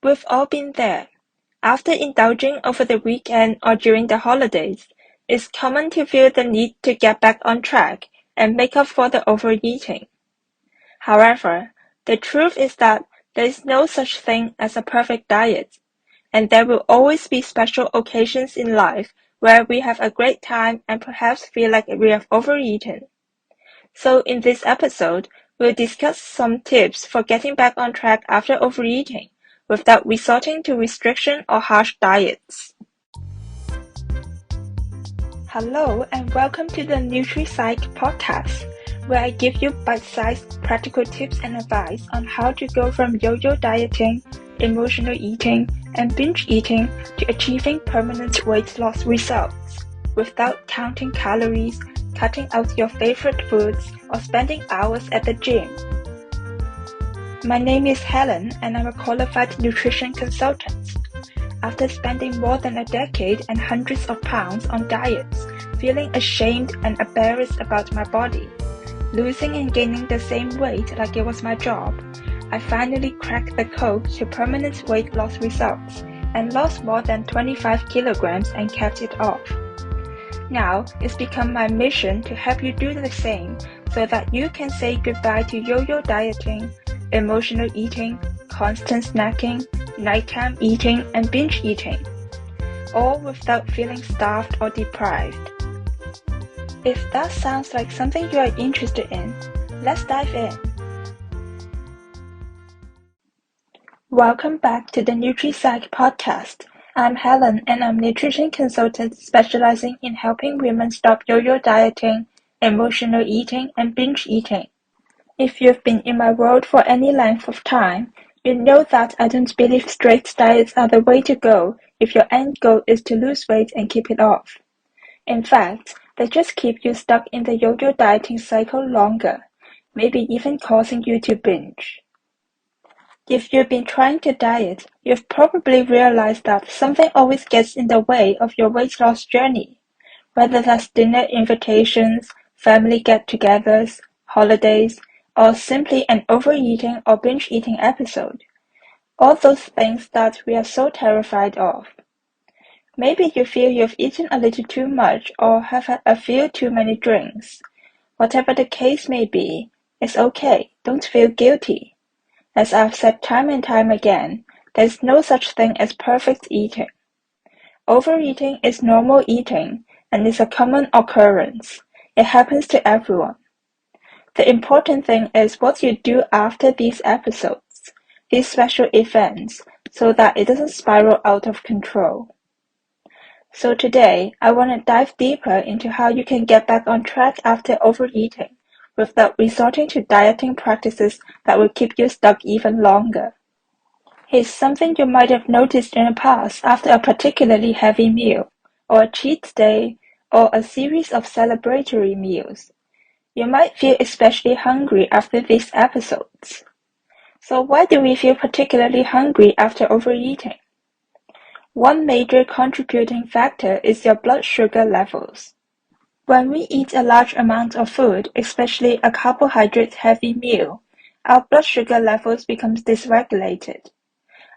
We've all been there. After indulging over the weekend or during the holidays, it's common to feel the need to get back on track and make up for the overeating. However, the truth is that there is no such thing as a perfect diet, and there will always be special occasions in life where we have a great time and perhaps feel like we have overeaten. So in this episode, we'll discuss some tips for getting back on track after overeating without resorting to restriction or harsh diets. Hello and welcome to the NutriPsych podcast, where I give you bite-sized practical tips and advice on how to go from yo-yo dieting, emotional eating, and binge eating to achieving permanent weight loss results without counting calories, cutting out your favorite foods, or spending hours at the gym. My name is Helen and I'm a qualified nutrition consultant. After spending more than a decade and hundreds of pounds on diets, feeling ashamed and embarrassed about my body, losing and gaining the same weight like it was my job, I finally cracked the code to permanent weight loss results and lost more than 25 kilograms and kept it off. Now, it's become my mission to help you do the same so that you can say goodbye to yo-yo dieting, emotional eating, constant snacking, nighttime eating, and binge eating, all without feeling starved or deprived. If that sounds like something you are interested in, let's dive in. Welcome back to the NutriPsych podcast. I'm Helen and I'm a nutrition consultant specializing in helping women stop yo-yo dieting, emotional eating, and binge eating. If you've been in my world for any length of time, you know that I don't believe strict diets are the way to go if your end goal is to lose weight and keep it off. In fact, they just keep you stuck in the yo-yo dieting cycle longer, maybe even causing you to binge. If you've been trying to diet, you've probably realized that something always gets in the way of your weight loss journey, whether that's dinner invitations, family get-togethers, holidays, or simply an overeating or binge eating episode. All those things that we are so terrified of. Maybe you feel you've eaten a little too much or have had a few too many drinks. Whatever the case may be, it's okay, don't feel guilty. As I've said time and time again, there's no such thing as perfect eating. Overeating is normal eating and is a common occurrence. It happens to everyone. The important thing is what you do after these episodes, these special events, so that it doesn't spiral out of control. So today, I want to dive deeper into how you can get back on track after overeating without resorting to dieting practices that will keep you stuck even longer. Here's something you might have noticed in the past after a particularly heavy meal, or a cheat day, or a series of celebratory meals. You might feel especially hungry after these episodes. So why do we feel particularly hungry after overeating? One major contributing factor is your blood sugar levels. When we eat a large amount of food, especially a carbohydrate-heavy meal, our blood sugar levels become dysregulated.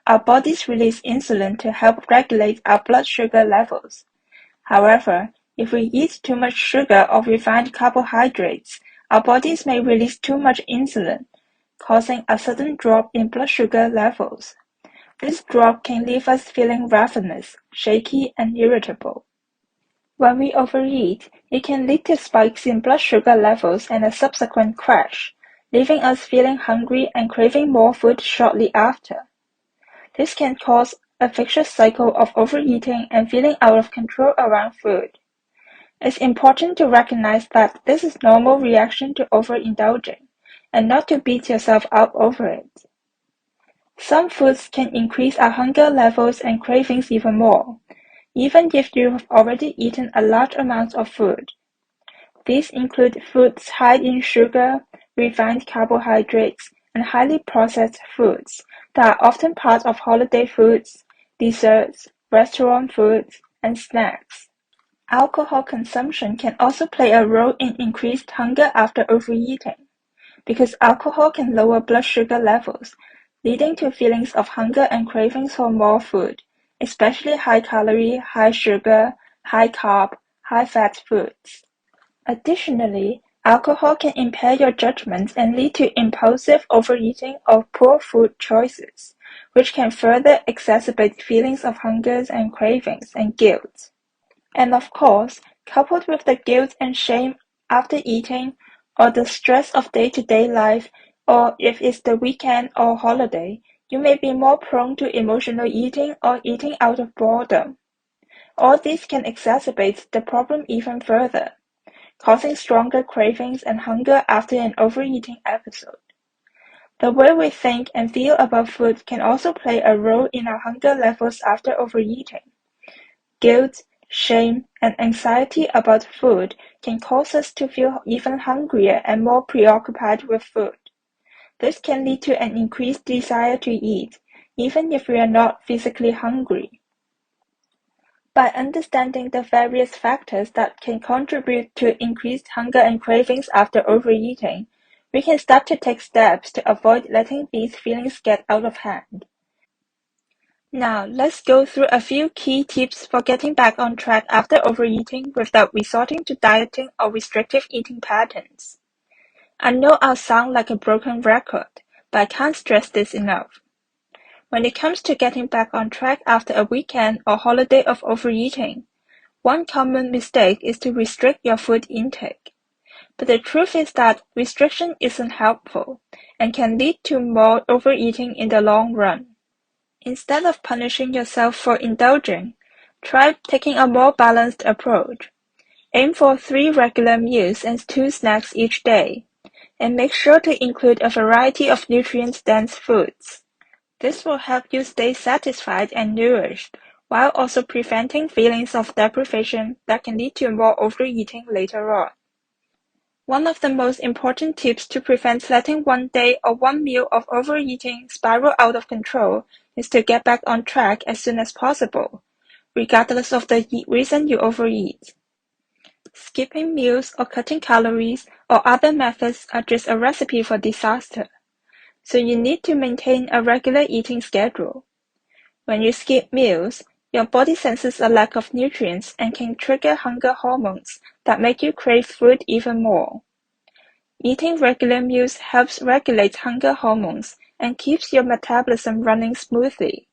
Our bodies release insulin to help regulate our blood sugar levels. However, if we eat too much sugar or refined carbohydrates, our bodies may release too much insulin, causing a sudden drop in blood sugar levels. This drop can leave us feeling ravenous, shaky, and irritable. When we overeat, it can lead to spikes in blood sugar levels and a subsequent crash, leaving us feeling hungry and craving more food shortly after. This can cause a vicious cycle of overeating and feeling out of control around food. It's important to recognize that this is a normal reaction to overindulging, and not to beat yourself up over it. Some foods can increase our hunger levels and cravings even more, even if you have already eaten a large amount of food. These include foods high in sugar, refined carbohydrates, and highly processed foods that are often part of holiday foods, desserts, restaurant foods, and snacks. Alcohol consumption can also play a role in increased hunger after overeating, because alcohol can lower blood sugar levels, leading to feelings of hunger and cravings for more food, especially high-calorie, high-sugar, high-carb, high-fat foods. Additionally, alcohol can impair your judgment and lead to impulsive overeating or poor food choices, which can further exacerbate feelings of hunger and cravings and guilt. And of course, coupled with the guilt and shame after eating, or the stress of day-to-day life, or if it's the weekend or holiday, you may be more prone to emotional eating or eating out of boredom. All these can exacerbate the problem even further, causing stronger cravings and hunger after an overeating episode. The way we think and feel about food can also play a role in our hunger levels after overeating. Guilt, shame, and anxiety about food can cause us to feel even hungrier and more preoccupied with food. This can lead to an increased desire to eat, even if we are not physically hungry. By understanding the various factors that can contribute to increased hunger and cravings after overeating, we can start to take steps to avoid letting these feelings get out of hand. Now, let's go through a few key tips for getting back on track after overeating without resorting to dieting or restrictive eating patterns. I know I'll sound like a broken record, but I can't stress this enough. When it comes to getting back on track after a weekend or holiday of overeating, one common mistake is to restrict your food intake. But the truth is that restriction isn't helpful and can lead to more overeating in the long run. Instead of punishing yourself for indulging, try taking a more balanced approach. Aim for 3 regular meals and 2 snacks each day, and make sure to include a variety of nutrient-dense foods. This will help you stay satisfied and nourished, while also preventing feelings of deprivation that can lead to more overeating later on. One of the most important tips to prevent letting one day or one meal of overeating spiral out of control is to get back on track as soon as possible, regardless of the reason you overeat. Skipping meals or cutting calories or other methods are just a recipe for disaster, so you need to maintain a regular eating schedule. When you skip meals, your body senses a lack of nutrients and can trigger hunger hormones that make you crave food even more. Eating regular meals helps regulate hunger hormones and keeps your metabolism running smoothly.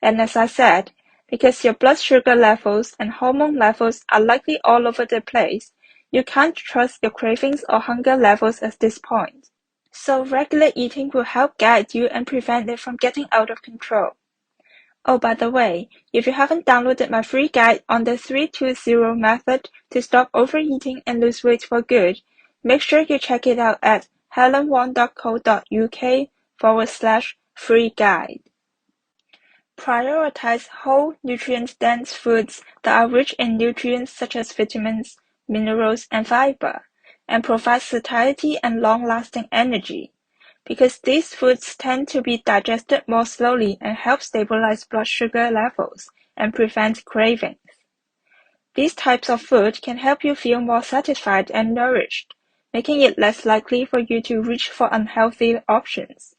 And as I said, because your blood sugar levels and hormone levels are likely all over the place, you can't trust your cravings or hunger levels at this point. So regular eating will help guide you and prevent it from getting out of control. Oh, by the way, if you haven't downloaded my free guide on the 3-2-0 method to stop overeating and lose weight for good, make sure you check it out at helenwong.co.uk/free guide. Prioritize whole, nutrient-dense foods that are rich in nutrients such as vitamins, minerals, and fiber, and provide satiety and long-lasting energy, because these foods tend to be digested more slowly and help stabilize blood sugar levels and prevent cravings. These types of food can help you feel more satisfied and nourished, making it less likely for you to reach for unhealthy options.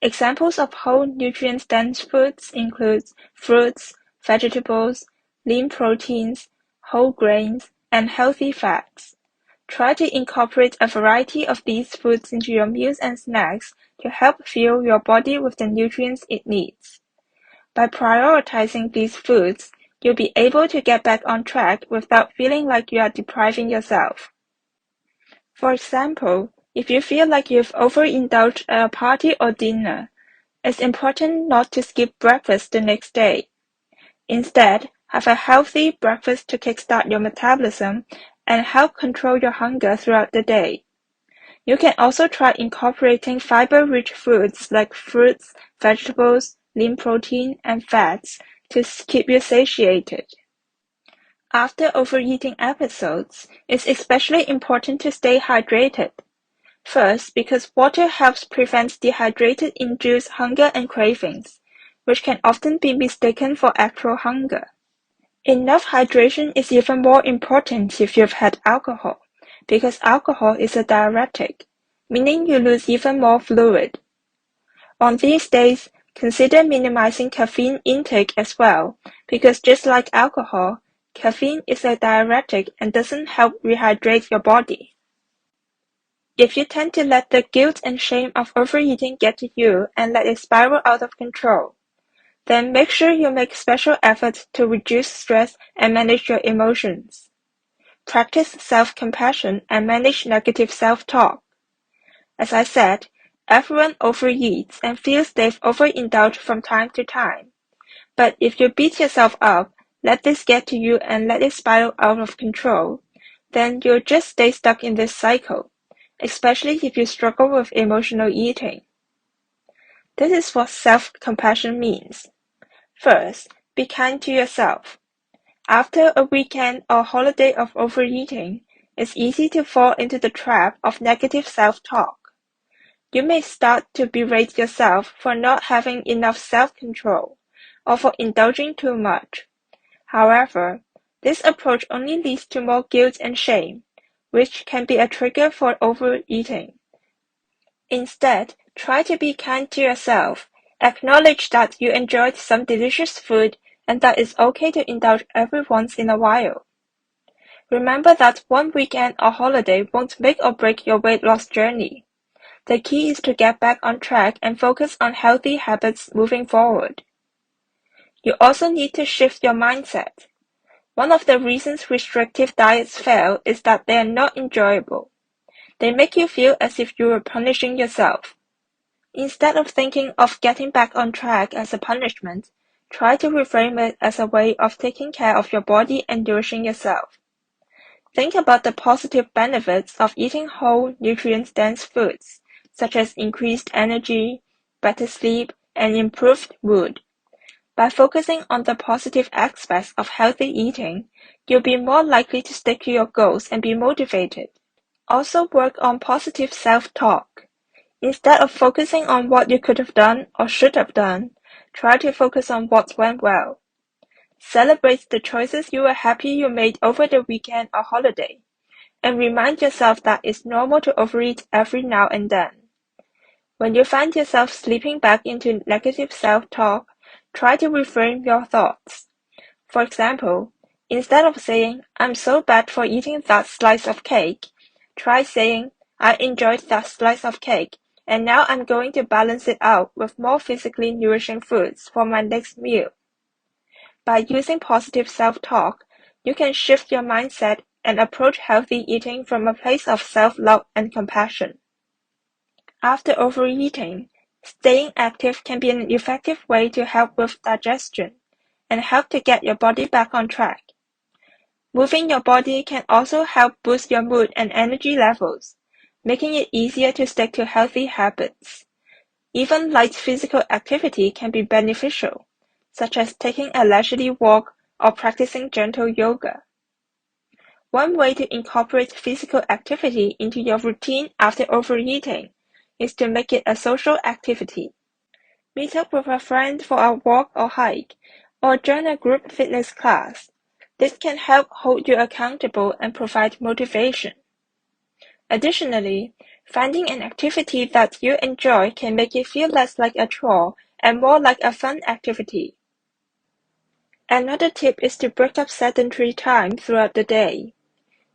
Examples of whole nutrient-dense foods include fruits, vegetables, lean proteins, whole grains, and healthy fats. Try to incorporate a variety of these foods into your meals and snacks to help fuel your body with the nutrients it needs. By prioritizing these foods, you'll be able to get back on track without feeling like you are depriving yourself. For example, if you feel like you've overindulged at a party or dinner, it's important not to skip breakfast the next day. Instead, have a healthy breakfast to kickstart your metabolism and help control your hunger throughout the day. You can also try incorporating fiber-rich foods like fruits, vegetables, lean protein, and fats to keep you satiated. After overeating episodes, it's especially important to stay hydrated. First, because water helps prevent dehydrated-induced hunger and cravings, which can often be mistaken for actual hunger. Enough hydration is even more important if you've had alcohol, because alcohol is a diuretic, meaning you lose even more fluid. On these days, consider minimizing caffeine intake as well, because just like alcohol, caffeine is a diuretic and doesn't help rehydrate your body. If you tend to let the guilt and shame of overeating get to you and let it spiral out of control, then make sure you make special efforts to reduce stress and manage your emotions. Practice self-compassion and manage negative self-talk. As I said, everyone overeats and feels they've overindulged from time to time. But if you beat yourself up, let this get to you and let it spiral out of control, then you'll just stay stuck in this cycle, especially if you struggle with emotional eating. This is what self-compassion means. First, be kind to yourself. After a weekend or holiday of overeating, it's easy to fall into the trap of negative self-talk. You may start to berate yourself for not having enough self-control or for indulging too much. However, this approach only leads to more guilt and shame, which can be a trigger for overeating. Instead, try to be kind to yourself. Acknowledge that you enjoyed some delicious food and that it's okay to indulge every once in a while. Remember that one weekend or holiday won't make or break your weight loss journey. The key is to get back on track and focus on healthy habits moving forward. You also need to shift your mindset. One of the reasons restrictive diets fail is that they are not enjoyable. They make you feel as if you were punishing yourself. Instead of thinking of getting back on track as a punishment, try to reframe it as a way of taking care of your body and nourishing yourself. Think about the positive benefits of eating whole, nutrient-dense foods, such as increased energy, better sleep, and improved mood. By focusing on the positive aspects of healthy eating, you'll be more likely to stick to your goals and be motivated. Also work on positive self-talk. Instead of focusing on what you could have done or should have done, try to focus on what went well. Celebrate the choices you were happy you made over the weekend or holiday, and remind yourself that it's normal to overeat every now and then. When you find yourself slipping back into negative self-talk, try to reframe your thoughts. For example, instead of saying, "I'm so bad for eating that slice of cake," try saying, "I enjoyed that slice of cake, and now I'm going to balance it out with more physically nourishing foods for my next meal." By using positive self-talk, you can shift your mindset and approach healthy eating from a place of self-love and compassion. After overeating, staying active can be an effective way to help with digestion and help to get your body back on track. Moving your body can also help boost your mood and energy levels, making it easier to stick to healthy habits. Even light physical activity can be beneficial, such as taking a leisurely walk or practicing gentle yoga. One way to incorporate physical activity into your routine after overeating is to make it a social activity. Meet up with a friend for a walk or hike, or join a group fitness class. This can help hold you accountable and provide motivation. Additionally, finding an activity that you enjoy can make it feel less like a chore and more like a fun activity. Another tip is to break up sedentary time throughout the day.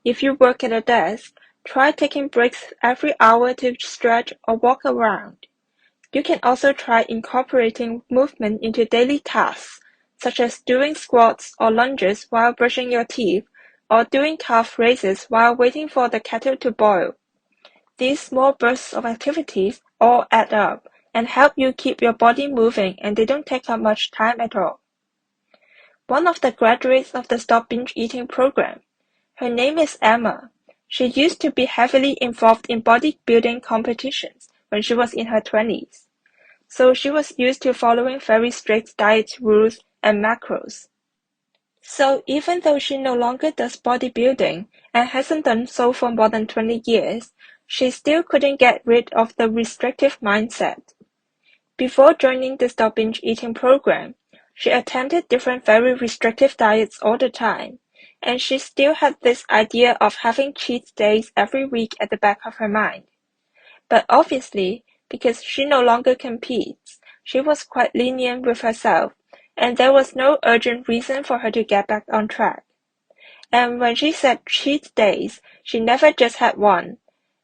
If you work at a desk, try taking breaks every hour to stretch or walk around. You can also try incorporating movement into daily tasks, such as doing squats or lunges while brushing your teeth, or doing calf raises while waiting for the kettle to boil. These small bursts of activities all add up and help you keep your body moving, and they don't take up much time at all. One of the graduates of the Stop Binge Eating program, her name is Emma. She used to be heavily involved in bodybuilding competitions when she was in her 20s. So she was used to following very strict diet rules and macros. So even though she no longer does bodybuilding and hasn't done so for more than 20 years, she still couldn't get rid of the restrictive mindset. Before joining the Stop Binge Eating program, she attempted different very restrictive diets all the time, and she still had this idea of having cheat days every week at the back of her mind. But obviously, Because she no longer competes, she was quite lenient with herself, and there was no urgent reason for her to get back on track. And when she said cheat days, she never just had one,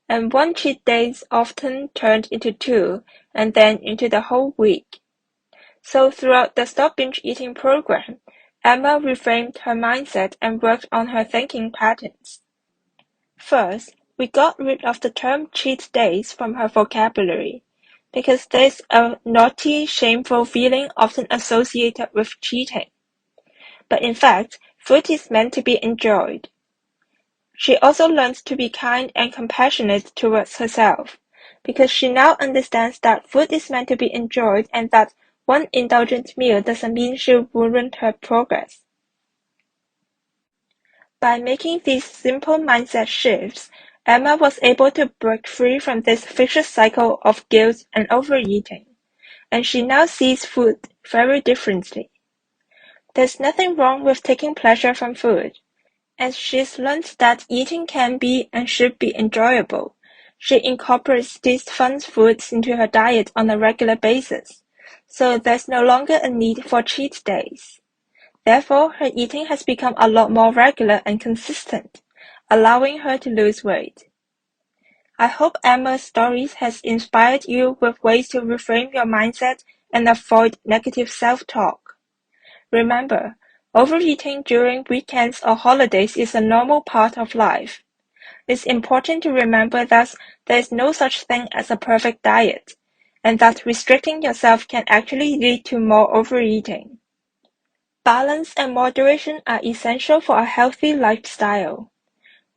and one cheat day often turned into two, and then into the whole week. So throughout the Stop Binge Eating program, Emma reframed her mindset and worked on her thinking patterns. First, we got rid of the term cheat days from her vocabulary, because there's a naughty, shameful feeling often associated with cheating. But in fact, food is meant to be enjoyed. She also learned to be kind and compassionate towards herself, because she now understands that food is meant to be enjoyed and that one indulgent meal doesn't mean she'll ruin her progress. By making these simple mindset shifts, Emma was able to break free from this vicious cycle of guilt and overeating, and she now sees food very differently. There's nothing wrong with taking pleasure from food. As she's learned that eating can be and should be enjoyable, she incorporates these fun foods into her diet on a regular basis, so there's no longer a need for cheat days. Therefore, her eating has become a lot more regular and consistent, allowing her to lose weight. I hope Emma's stories has inspired you with ways to reframe your mindset and avoid negative self-talk. Remember, overeating during weekends or holidays is a normal part of life. It's important to remember that there is no such thing as a perfect diet, and that restricting yourself can actually lead to more overeating. Balance and moderation are essential for a healthy lifestyle.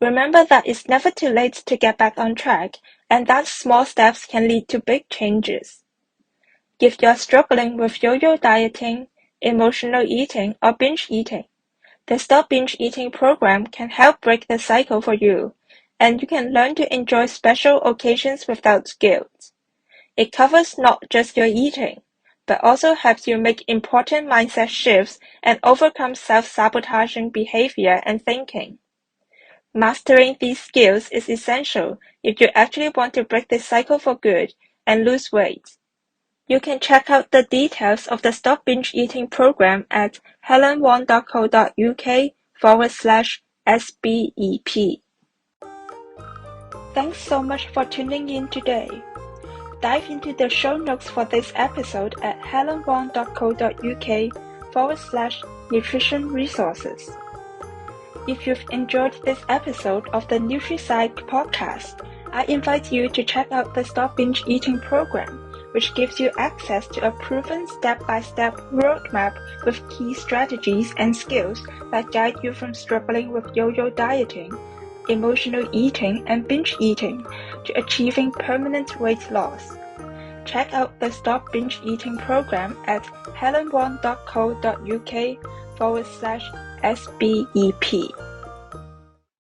Remember that it's never too late to get back on track, and that small steps can lead to big changes. If you're struggling with yo-yo dieting, emotional eating, or binge eating, the Stop Binge Eating program can help break the cycle for you, and you can learn to enjoy special occasions without guilt. It covers not just your eating, but also helps you make important mindset shifts and overcome self-sabotaging behavior and thinking. Mastering these skills is essential if you actually want to break the cycle for good and lose weight. You can check out the details of the Stop Binge Eating program at helenwong.co.uk/SBEP. Thanks so much for tuning in today. Dive into the show notes for this episode at helenwong.co.uk/nutrition resources. If you've enjoyed this episode of the NutriPsych podcast, I invite you to check out the Stop Binge Eating program, which gives you access to a proven step-by-step roadmap with key strategies and skills that guide you from struggling with yo-yo dieting, emotional eating, and binge eating to achieving permanent weight loss. Check out the Stop Binge Eating program at helenwong.co.uk/SBEP.